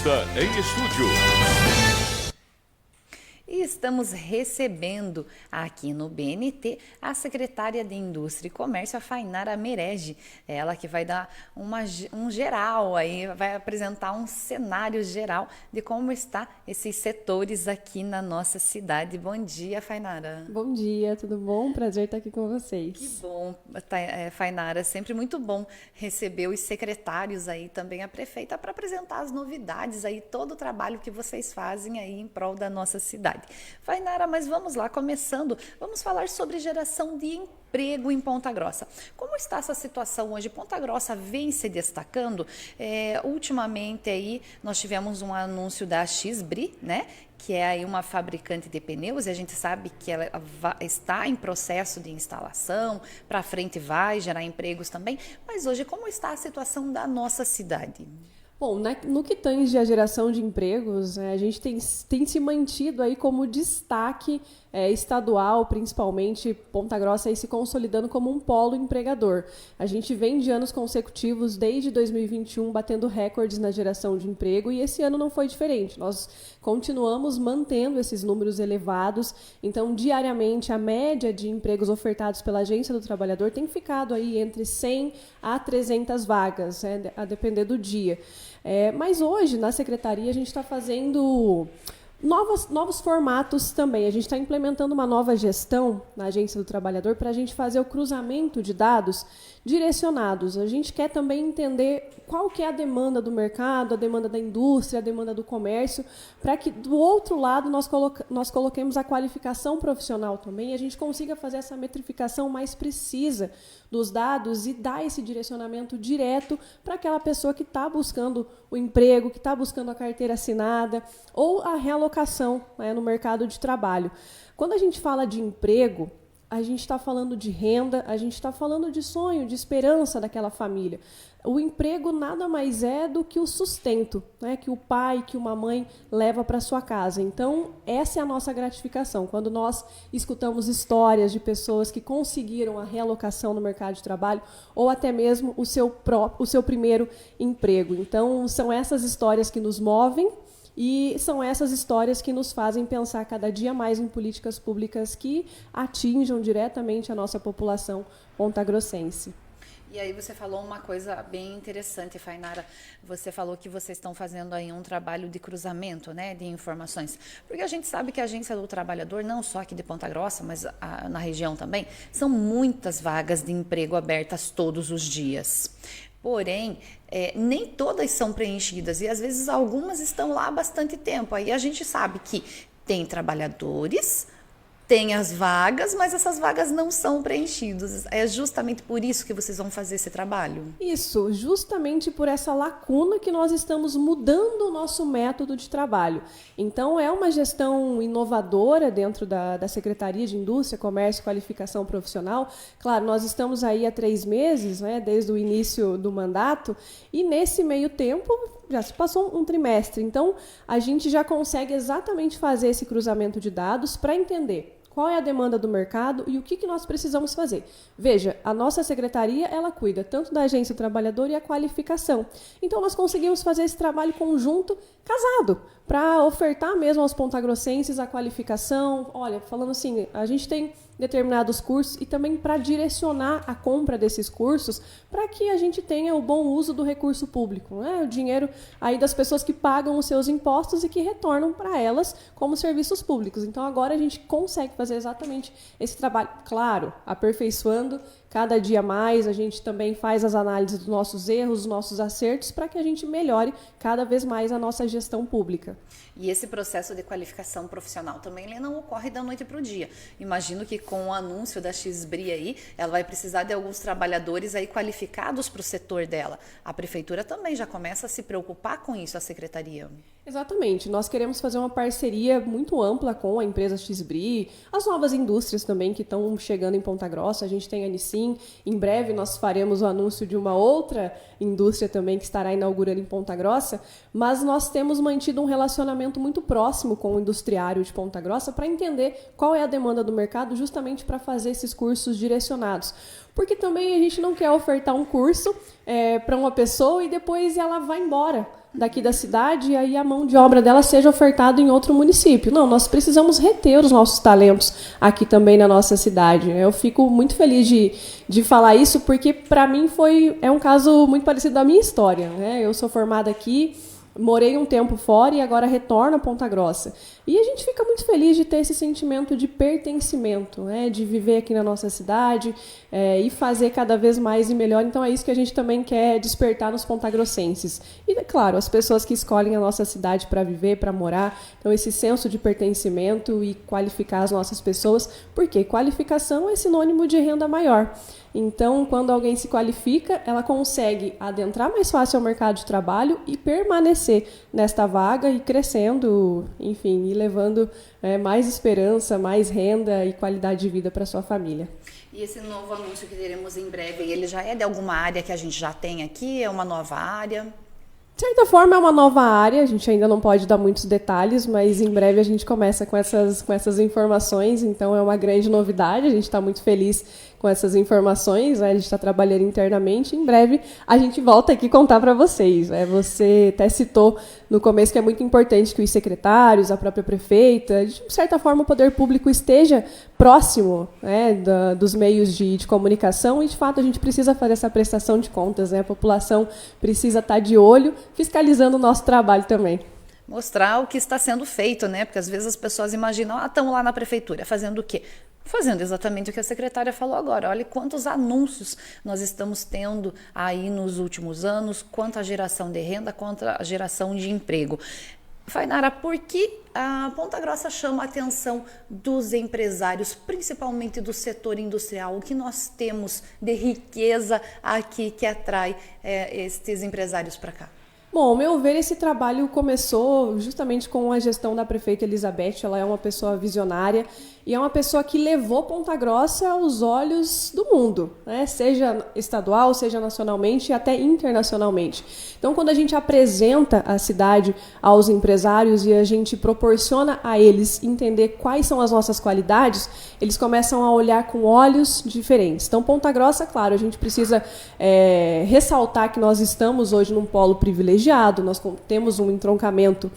Entrevista em estúdio. E estamos recebendo aqui no BNT a secretária de Indústria e Comércio, a Fainara Merege. Ela que vai dar um geral aí, vai apresentar um cenário geral de como está esses setores aqui na nossa cidade. Bom dia, Fainara. Bom dia, tudo bom? Prazer estar aqui com vocês. Que bom, Fainara, sempre muito bom receber os secretários aí, também a prefeita, para apresentar as novidades aí, todo o trabalho que vocês fazem aí em prol da nossa cidade. Fainara, mas vamos lá, começando, vamos falar sobre geração de emprego em Ponta Grossa. Como está essa situação hoje? Ponta Grossa vem se destacando. Ultimamente aí nós tivemos um anúncio da XBRI, né? Que é aí uma fabricante de pneus, e a gente sabe que ela está em processo de instalação, para frente vai gerar empregos também. Mas hoje, como está a situação da nossa cidade? Bom, no que tange a geração de empregos, a gente tem se mantido aí como destaque estadual, principalmente Ponta Grossa aí se consolidando como um polo empregador. A gente vem de anos consecutivos, desde 2021, batendo recordes na geração de emprego, e esse ano não foi diferente. Nós continuamos mantendo esses números elevados, então diariamente a média de empregos ofertados pela Agência do Trabalhador tem ficado aí entre 100 a 300 vagas, a depender do dia. Mas hoje, na Secretaria, a gente está fazendo novos formatos também. A gente está implementando uma nova gestão na Agência do Trabalhador para a gente fazer o cruzamento de dados direcionados. A gente quer também entender qual que é a demanda do mercado, a demanda da indústria, a demanda do comércio, para que, do outro lado, nós coloquemos a qualificação profissional também e a gente consiga fazer essa metrificação mais precisa dos dados e dar esse direcionamento direto para aquela pessoa que está buscando o emprego, que está buscando a carteira assinada ou a realocação, no mercado de trabalho. Quando a gente fala de emprego, a gente está falando de renda, a gente está falando de sonho, de esperança daquela família. O emprego nada mais é do que o sustento, que o pai, que uma mãe leva para sua casa. Então, essa é a nossa gratificação. Quando nós escutamos histórias de pessoas que conseguiram a realocação no mercado de trabalho ou até mesmo o seu primeiro emprego. Então, são essas histórias que nos movem. E são essas histórias que nos fazem pensar cada dia mais em políticas públicas que atinjam diretamente a nossa população pontagrossense. E aí você falou uma coisa bem interessante, Fainara. Você falou que vocês estão fazendo aí um trabalho de cruzamento, de informações. Porque a gente sabe que a Agência do Trabalhador, não só aqui de Ponta Grossa, mas na região também, são muitas vagas de emprego abertas todos os dias. Porém, nem todas são preenchidas e às vezes algumas estão lá há bastante tempo. Aí a gente sabe que tem trabalhadores, tem as vagas, mas essas vagas não são preenchidas. É justamente por isso que vocês vão fazer esse trabalho? Isso, justamente por essa lacuna que nós estamos mudando o nosso método de trabalho. Então, é uma gestão inovadora dentro da Secretaria de Indústria, Comércio e Qualificação Profissional. Claro, nós estamos aí há 3 meses, desde o início do mandato, e nesse meio tempo já se passou um trimestre. Então, a gente já consegue exatamente fazer esse cruzamento de dados para entender qual é a demanda do mercado e o que nós precisamos fazer. Veja, a nossa secretaria, ela cuida tanto da Agência do Trabalhador e a qualificação. Então, nós conseguimos fazer esse trabalho conjunto, casado, para ofertar mesmo aos pontagrossenses a qualificação. Olha, falando assim, a gente tem determinados cursos e também para direcionar a compra desses cursos para que a gente tenha o bom uso do recurso público, o dinheiro aí das pessoas que pagam os seus impostos e que retornam para elas como serviços públicos. Então, agora a gente consegue fazer exatamente esse trabalho, claro, aperfeiçoando cada dia mais. A gente também faz as análises dos nossos erros, dos nossos acertos, para que a gente melhore cada vez mais a nossa gestão pública. E esse processo de qualificação profissional também ele não ocorre da noite para o dia. Imagino que com o anúncio da XBRI aí, ela vai precisar de alguns trabalhadores aí qualificados para o setor dela. A prefeitura também já começa a se preocupar com isso, a secretaria. Exatamente. Nós queremos fazer uma parceria muito ampla com a empresa XBRI, as novas indústrias também que estão chegando em Ponta Grossa. A gente tem a Nissin. Em breve nós faremos o anúncio de uma outra indústria também que estará inaugurando em Ponta Grossa, mas nós temos mantido um relacionamento muito próximo com o industriário de Ponta Grossa para entender qual é a demanda do mercado, justamente para fazer esses cursos direcionados. porque também a gente não quer ofertar um curso para uma pessoa e depois ela vai embora daqui da cidade e aí a mão de obra dela seja ofertada em outro município. Não, nós precisamos reter os nossos talentos aqui também na nossa cidade. Eu fico muito feliz de falar isso, porque para mim é um caso muito parecido da minha história, né? Eu sou formada aqui, morei um tempo fora e agora retorno a Ponta Grossa. E a gente fica muito feliz de ter esse sentimento de pertencimento, né? De viver aqui na nossa cidade e fazer cada vez mais e melhor. Então é isso que a gente também quer despertar nos pontagrossenses. E, claro, as pessoas que escolhem a nossa cidade para viver, para morar. Então esse senso de pertencimento e qualificar as nossas pessoas, porque qualificação é sinônimo de renda maior. Então, quando alguém se qualifica, ela consegue adentrar mais fácil ao mercado de trabalho e permanecer nesta vaga e crescendo, enfim, e levando mais esperança, mais renda e qualidade de vida para sua família. E esse novo anúncio que teremos em breve, ele já é de alguma área que a gente já tem aqui? É uma nova área? De certa forma, é uma nova área, a gente ainda não pode dar muitos detalhes, mas em breve a gente começa com essas informações, então é uma grande novidade, a gente está muito feliz com essas informações, né? A gente está trabalhando internamente, em breve a gente volta aqui contar para vocês. Você até citou no começo que é muito importante que os secretários, a própria prefeita, de certa forma o poder público esteja próximo, né, dos meios de comunicação e, de fato, a gente precisa fazer essa prestação de contas, né? A população precisa estar de olho, fiscalizando o nosso trabalho também. Mostrar o que está sendo feito, né? Porque às vezes as pessoas imaginam, estamos lá na prefeitura, fazendo o quê? Fazendo exatamente o que a secretária falou agora. Olha quantos anúncios nós estamos tendo aí nos últimos anos, quanto a geração de renda, quanto a geração de emprego. Fainara, por que a Ponta Grossa chama a atenção dos empresários, principalmente do setor industrial? O que nós temos de riqueza aqui que atrai estes empresários para cá? Bom, ao meu ver, esse trabalho começou justamente com a gestão da prefeita Elizabeth. Ela é uma pessoa visionária e é uma pessoa que levou Ponta Grossa aos olhos do mundo, né? Seja estadual, seja nacionalmente e até internacionalmente. Então, quando a gente apresenta a cidade aos empresários e a gente proporciona a eles entender quais são as nossas qualidades, eles começam a olhar com olhos diferentes. Então, Ponta Grossa, claro, a gente precisa ressaltar que nós estamos hoje num polo privilegiado, nós temos um entroncamento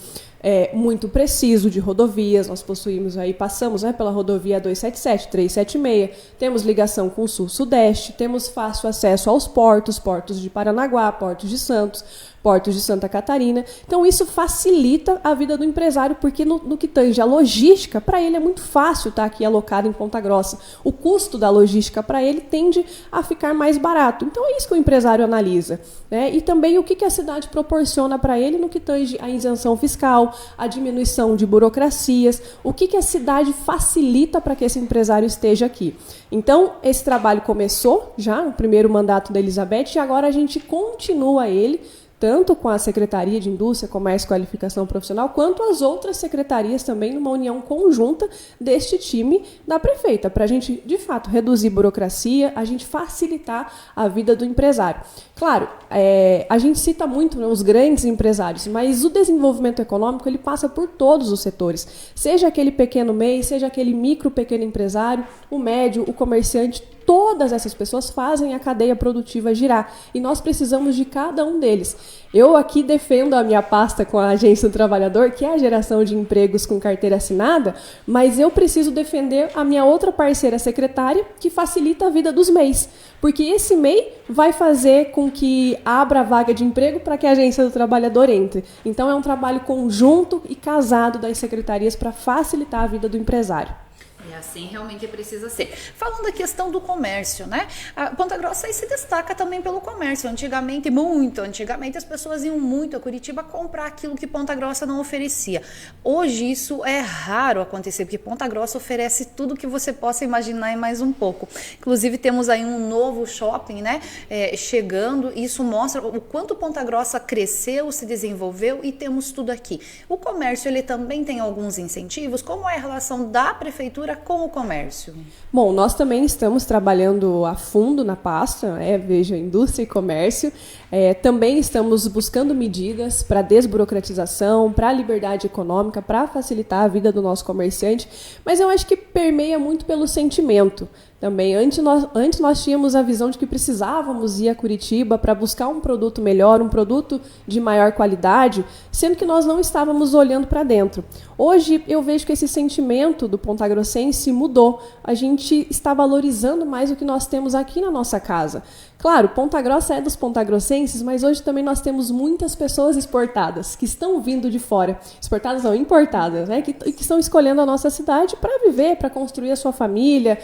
muito preciso de rodovias, nós possuímos aí, passamos pela rodovia 277, 376, temos ligação com o sul-sudeste, temos fácil acesso aos portos de Paranaguá, portos de Santos, portos de Santa Catarina. Então isso facilita a vida do empresário, porque no que tange a logística, para ele é muito fácil estar aqui alocado em Ponta Grossa. O custo da logística para ele tende a ficar mais barato. Então é isso que o empresário analisa, né? E também o que a cidade proporciona para ele no que tange a isenção fiscal, a diminuição de burocracias, o que a cidade facilita para que esse empresário esteja aqui. Então, esse trabalho começou já no primeiro mandato da Elizabeth e agora a gente continua ele, tanto com a Secretaria de Indústria, Comércio e Qualificação Profissional, quanto as outras secretarias também, numa união conjunta deste time da prefeita, para a gente, de fato, reduzir burocracia, a gente facilitar a vida do empresário. Claro, a gente cita muito, né, os grandes empresários, mas o desenvolvimento econômico ele passa por todos os setores, seja aquele pequeno MEI, seja aquele pequeno empresário, o médio, o comerciante, todas essas pessoas fazem a cadeia produtiva girar e nós precisamos de cada um deles. Eu aqui defendo a minha pasta com a Agência do Trabalhador, que é a geração de empregos com carteira assinada, mas eu preciso defender a minha outra parceira secretária, que facilita a vida dos MEIs, porque esse MEI vai fazer com que abra a vaga de emprego para que a Agência do Trabalhador entre. Então é um trabalho conjunto e casado das secretarias para facilitar a vida do empresário. E assim realmente precisa ser. Falando da questão do comércio, né? A Ponta Grossa aí se destaca também pelo comércio. Antigamente, muito antigamente, as pessoas iam muito a Curitiba comprar aquilo que Ponta Grossa não oferecia. Hoje isso é raro acontecer, porque Ponta Grossa oferece tudo que você possa imaginar e mais um pouco. Inclusive temos aí um novo shopping, né? Chegando. Isso mostra o quanto Ponta Grossa cresceu, se desenvolveu e temos tudo aqui. O comércio ele também tem alguns incentivos. Como é a relação da prefeitura com o comércio? Bom, nós também estamos trabalhando a fundo na pasta, veja, indústria e comércio. Também estamos buscando medidas para desburocratização, para a liberdade econômica, para facilitar a vida do nosso comerciante, mas eu acho que permeia muito pelo sentimento. Também, antes nós tínhamos a visão de que precisávamos ir a Curitiba para buscar um produto melhor, um produto de maior qualidade, sendo que nós não estávamos olhando para dentro. Hoje, eu vejo que esse sentimento do pontagrossense mudou. A gente está valorizando mais o que nós temos aqui na nossa casa. Claro, Ponta Grossa é dos pontagrossenses, mas hoje também nós temos muitas pessoas exportadas, que estão vindo de fora. Exportadas não, importadas, né? Que estão escolhendo a nossa cidade para viver, para construir a sua família,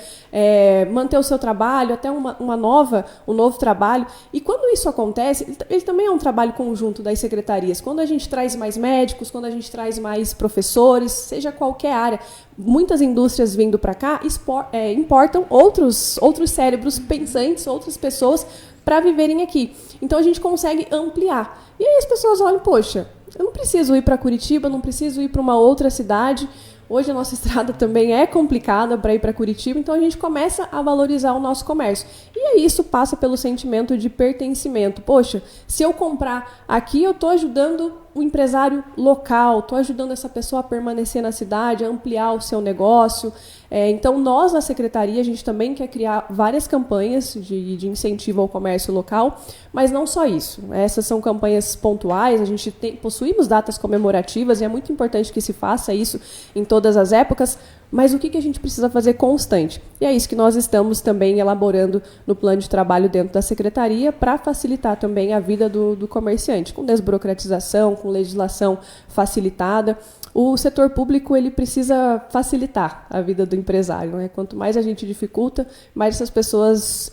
manter o seu trabalho, até um novo trabalho. E quando isso acontece, ele também é um trabalho conjunto das secretarias. Quando a gente traz mais médicos, quando a gente traz mais professores, seja qualquer área, muitas indústrias vindo para cá importam outros cérebros pensantes, outras pessoas para viverem aqui. Então a gente consegue ampliar. E aí as pessoas olham, poxa, eu não preciso ir para Curitiba, não preciso ir para uma outra cidade. Hoje a nossa estrada também é complicada para ir para Curitiba, então a gente começa a valorizar o nosso comércio. E aí isso passa pelo sentimento de pertencimento. Poxa, se eu comprar aqui, eu estou ajudando o empresário local, estou ajudando essa pessoa a permanecer na cidade, a ampliar o seu negócio. Então, nós, na Secretaria, a gente também quer criar várias campanhas de incentivo ao comércio local, mas não só isso. Essas são campanhas pontuais, a gente possuímos datas comemorativas e é muito importante que se faça isso em todas as épocas, mas o que a gente precisa fazer constante? E é isso que nós estamos também elaborando no plano de trabalho dentro da Secretaria para facilitar também a vida do comerciante, com desburocratização, com legislação facilitada. O setor público ele precisa facilitar a vida do empresário, né? Quanto mais a gente dificulta, mais essas pessoas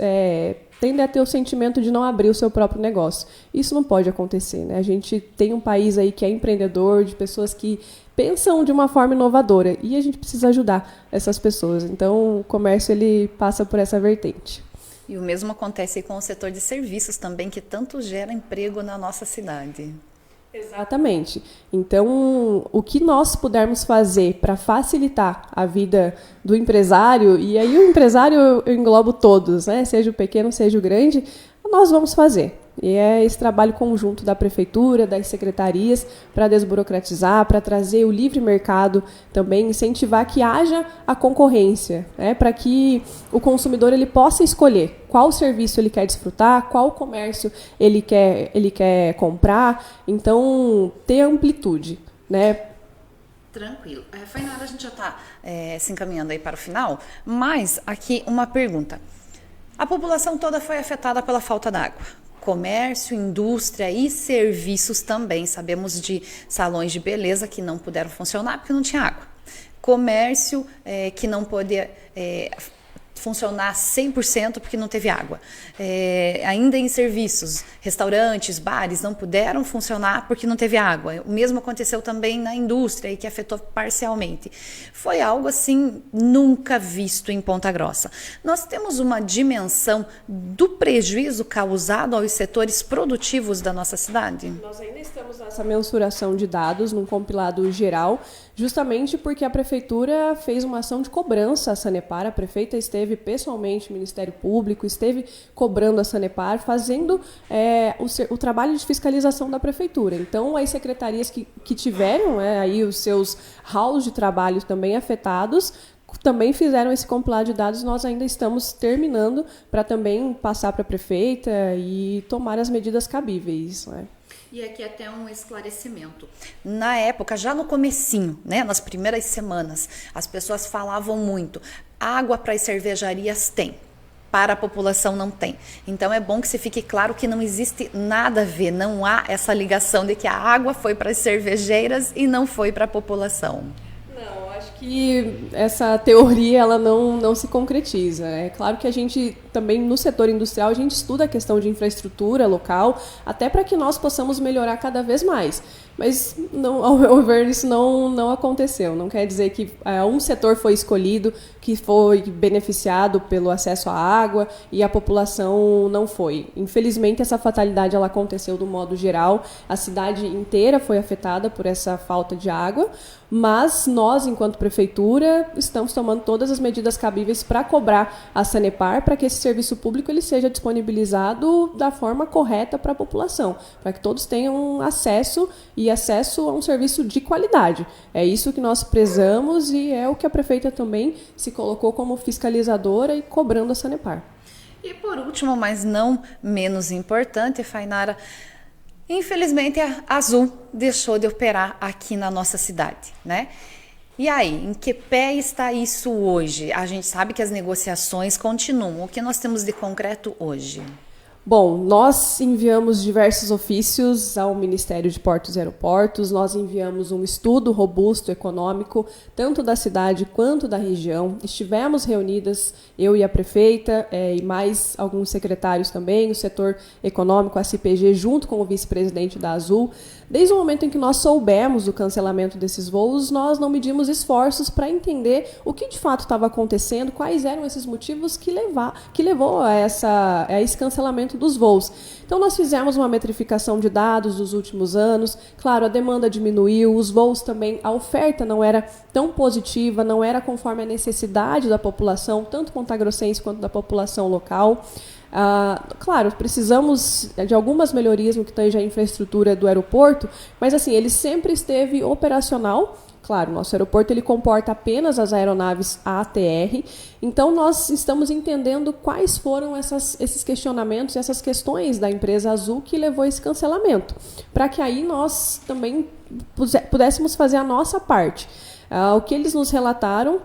tendem a ter o sentimento de não abrir o seu próprio negócio. Isso não pode acontecer, né? A gente tem um país aí que é empreendedor, de pessoas que pensam de uma forma inovadora e a gente precisa ajudar essas pessoas. Então, o comércio ele passa por essa vertente. E o mesmo acontece com o setor de serviços também, que tanto gera emprego na nossa cidade. Exatamente. Então, o que nós pudermos fazer para facilitar a vida do empresário, e aí o empresário eu englobo todos, né? Seja o pequeno, seja o grande, nós vamos fazer. E é esse trabalho conjunto da prefeitura, das secretarias, para desburocratizar, para trazer o livre mercado também, incentivar que haja a concorrência, né, para que o consumidor ele possa escolher qual serviço ele quer desfrutar, qual comércio ele quer comprar. Então, ter amplitude, né? Tranquilo. Fainara, a gente já está se encaminhando aí para o final, mas aqui uma pergunta. A população toda foi afetada pela falta d'água. Comércio, indústria e serviços também. Sabemos de salões de beleza que não puderam funcionar porque não tinha água. Comércio que não podia funcionar 100% porque não teve água. Ainda em serviços, restaurantes, bares não puderam funcionar porque não teve água. O mesmo aconteceu também na indústria e que afetou parcialmente. Foi algo assim nunca visto em Ponta Grossa. Nós temos uma dimensão do prejuízo causado aos setores produtivos da nossa cidade? Nós ainda estamos nessa mensuração de dados, num compilado geral, justamente porque a Prefeitura fez uma ação de cobrança à Sanepar. A prefeita esteve pessoalmente, o Ministério Público esteve cobrando a Sanepar, fazendo o trabalho de fiscalização da Prefeitura. Então, as secretarias que tiveram aí os seus halls de trabalho também afetados, também fizeram esse compilado de dados. Nós ainda estamos terminando para também passar para a prefeita e tomar as medidas cabíveis, né? E aqui até um esclarecimento. Na época, já no comecinho, né, nas primeiras semanas, as pessoas falavam muito, água para as cervejarias tem, para a população não tem. Então é bom que se fique claro que não existe nada a ver, não há essa ligação de que a água foi para as cervejeiras e não foi para a população. Que essa teoria ela não se concretiza. É claro que a gente também, no setor industrial, a gente estuda a questão de infraestrutura local, até para que nós possamos melhorar cada vez mais. Mas, não, ao meu ver, isso não aconteceu. Não quer dizer que um setor foi escolhido, que foi beneficiado pelo acesso à água e a população não foi. Infelizmente, essa fatalidade ela aconteceu do modo geral. A cidade inteira foi afetada por essa falta de água, mas nós, enquanto prefeitura, estamos tomando todas as medidas cabíveis para cobrar a Sanepar para que esse serviço público ele seja disponibilizado da forma correta para a população, para que todos tenham acesso a um serviço de qualidade. É isso que nós prezamos e é o que a prefeita também se colocou como fiscalizadora e cobrando a Sanepar. E por último, mas não menos importante, Fainara, infelizmente a Azul deixou de operar aqui na nossa cidade, né? E aí, em que pé está isso hoje? A gente sabe que as negociações continuam. O que nós temos de concreto hoje? Bom, nós enviamos diversos ofícios ao Ministério de Portos e Aeroportos, nós enviamos um estudo robusto econômico, tanto da cidade quanto da região. Estivemos reunidas, eu e a prefeita, e mais alguns secretários também, o setor econômico, a CPG, junto com o vice-presidente da Azul. Desde o momento em que nós soubemos do cancelamento desses voos, nós não medimos esforços para entender o que de fato estava acontecendo, quais eram esses motivos que levou a esse cancelamento dos voos. Então, nós fizemos uma metrificação de dados dos últimos anos. Claro, a demanda diminuiu, os voos também, a oferta não era tão positiva, não era conforme a necessidade da população, tanto pontagrossense quanto da população local. Claro, precisamos de algumas melhorias no que tange a infraestrutura do aeroporto, mas assim, ele sempre esteve operacional. Claro, nosso aeroporto ele comporta apenas as aeronaves ATR, então nós estamos entendendo quais foram esses questionamentos, essas questões da empresa Azul que levou a esse cancelamento, para que aí nós também pudéssemos fazer a nossa parte. O que eles nos relataram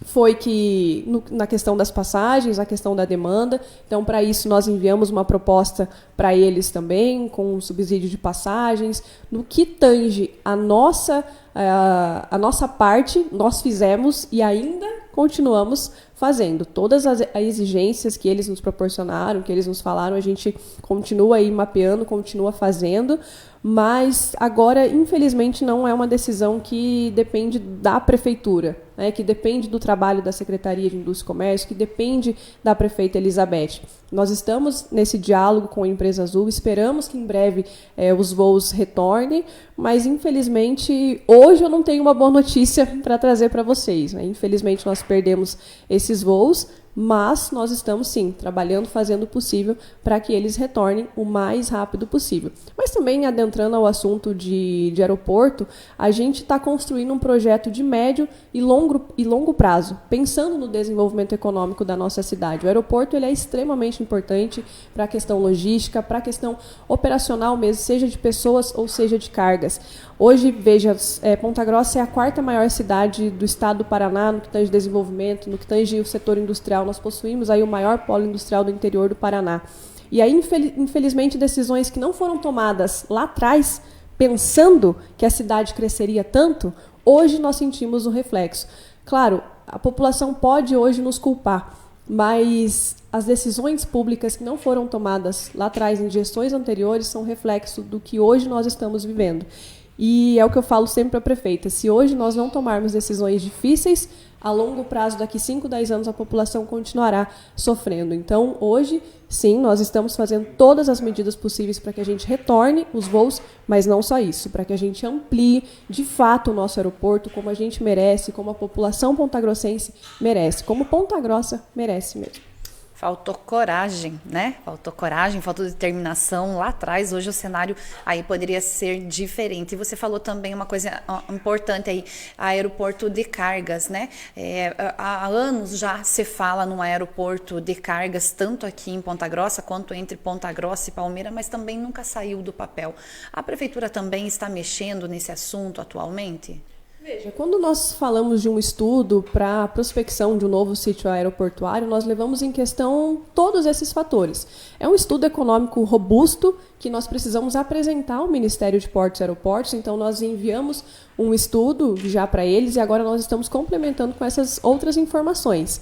foi que, na questão das passagens, a questão da demanda, então, para isso, nós enviamos uma proposta para eles também, com um subsídio de passagens. No que tange a nossa parte, nós fizemos e ainda continuamos fazendo. Todas as exigências que eles nos proporcionaram, que eles nos falaram, a gente continua aí mapeando, continua fazendo, mas agora, infelizmente, não é uma decisão que depende da prefeitura, né, que depende do trabalho da Secretaria de Indústria e Comércio, que depende da prefeita Elizabeth. Nós estamos nesse diálogo com a empresa Azul, esperamos que em breve os voos retornem, mas, infelizmente, hoje eu não tenho uma boa notícia para trazer para vocês, né? Infelizmente, nós perdemos esses voos, mas nós estamos, sim, trabalhando, fazendo o possível para que eles retornem o mais rápido possível. Mas também, adentrando ao assunto de aeroporto, a gente está construindo um projeto de médio e longo prazo, pensando no desenvolvimento econômico da nossa cidade. O aeroporto ele é extremamente importante para a questão logística, para a questão operacional mesmo, seja de pessoas ou seja de cargas. Hoje, veja, Ponta Grossa é a quarta maior cidade do estado do Paraná no que tange desenvolvimento, no que tange o setor industrial. Nós possuímos aí o maior polo industrial do interior do Paraná. E aí, infelizmente, decisões que não foram tomadas lá atrás, pensando que a cidade cresceria tanto, hoje nós sentimos o reflexo. Claro, a população pode hoje nos culpar, mas as decisões públicas que não foram tomadas lá atrás, em gestões anteriores, são reflexo do que hoje nós estamos vivendo. E é o que eu falo sempre para a prefeita, se hoje nós não tomarmos decisões difíceis, a longo prazo, daqui 5, 10 anos, a população continuará sofrendo. Então, hoje, sim, nós estamos fazendo todas as medidas possíveis para que a gente retorne os voos, mas não só isso, para que a gente amplie, de fato, o nosso aeroporto como a gente merece, como a população pontagrossense merece, como Ponta Grossa merece mesmo. Faltou coragem, né? Faltou coragem, faltou determinação lá atrás. Hoje o cenário aí poderia ser diferente. E você falou também uma coisa importante aí, aeroporto de cargas, né? Há anos já se fala num aeroporto de cargas, tanto aqui em Ponta Grossa quanto entre Ponta Grossa e Palmeira, mas também nunca saiu do papel. A prefeitura também está mexendo nesse assunto atualmente? Veja, quando nós falamos de um estudo para a prospecção de um novo sítio aeroportuário, nós levamos em questão todos esses fatores. É um estudo econômico robusto que nós precisamos apresentar ao Ministério de Portos e Aeroportos, então nós enviamos um estudo já para eles e agora nós estamos complementando com essas outras informações.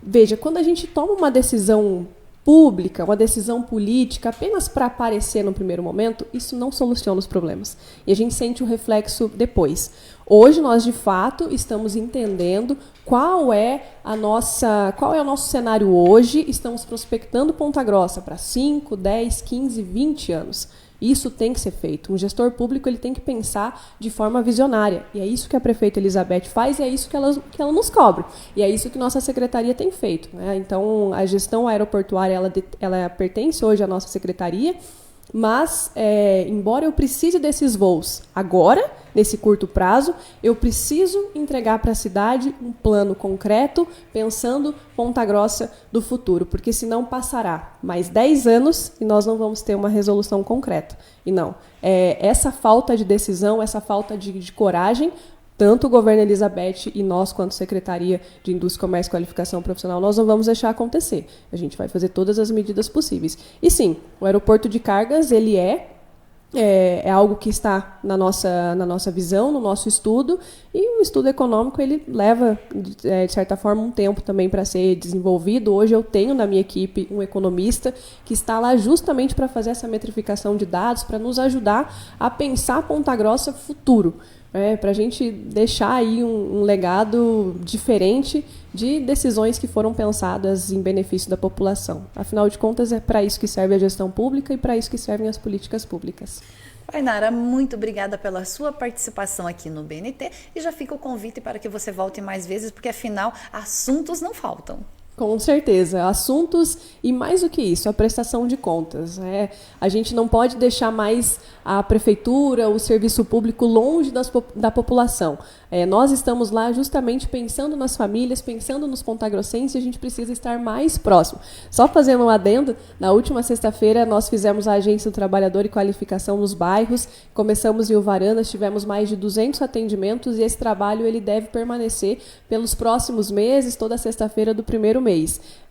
Veja, quando a gente toma uma decisão pública, uma decisão política apenas para aparecer no primeiro momento, isso não soluciona os problemas. E a gente sente o reflexo depois. Hoje nós, de fato, estamos entendendo qual é o nosso cenário hoje, estamos prospectando Ponta Grossa para 5, 10, 15, 20 anos. Isso tem que ser feito. Um gestor público ele tem que pensar de forma visionária. E é isso que a prefeita Elizabeth faz e é isso que ela nos cobra. E é isso que nossa secretaria tem feito, né? Então, a gestão aeroportuária ela pertence hoje à nossa secretaria, mas, embora eu precise desses voos agora, nesse curto prazo, eu preciso entregar para a cidade um plano concreto, pensando Ponta Grossa do futuro, porque senão passará mais 10 anos e nós não vamos ter uma resolução concreta. E não, essa falta de decisão, essa falta de coragem, tanto o governo Elizabeth e nós, quanto Secretaria de Indústria, Comércio e Qualificação Profissional, nós não vamos deixar acontecer. A gente vai fazer todas as medidas possíveis. E sim, o aeroporto de cargas, ele é algo que está na nossa visão, no nosso estudo, e o estudo econômico ele leva, de certa forma, um tempo também para ser desenvolvido. Hoje eu tenho na minha equipe um economista que está lá justamente para fazer essa metrificação de dados, para nos ajudar a pensar Ponta Grossa futuro. Para a gente deixar aí um legado diferente de decisões que foram pensadas em benefício da população. Afinal de contas, é para isso que serve a gestão pública e para isso que servem as políticas públicas. Ainara, muito obrigada pela sua participação aqui no BNT e já fica o convite para que você volte mais vezes, porque afinal, assuntos não faltam. Com certeza, assuntos e mais do que isso, a prestação de contas. A gente não pode deixar mais a prefeitura, o serviço público longe da população. Nós estamos lá justamente pensando nas famílias, pensando nos pontagrossenses, e a gente precisa estar mais próximo. Só fazendo um adendo, na última sexta-feira nós fizemos a Agência do Trabalhador e Qualificação nos bairros, começamos em Uvarandas, tivemos mais de 200 atendimentos e esse trabalho ele deve permanecer pelos próximos meses, toda sexta-feira do primeiro mês.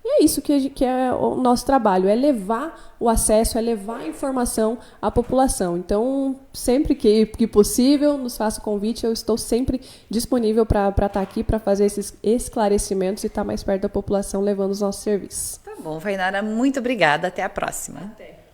E é isso que é o nosso trabalho, é levar o acesso, é levar a informação à população. Então, sempre que possível, nos faça o convite, eu estou sempre disponível para estar aqui, para fazer esses esclarecimentos e estar mais perto da população, levando os nossos serviços. Tá bom, Ainara, muito obrigada, até a próxima. Até.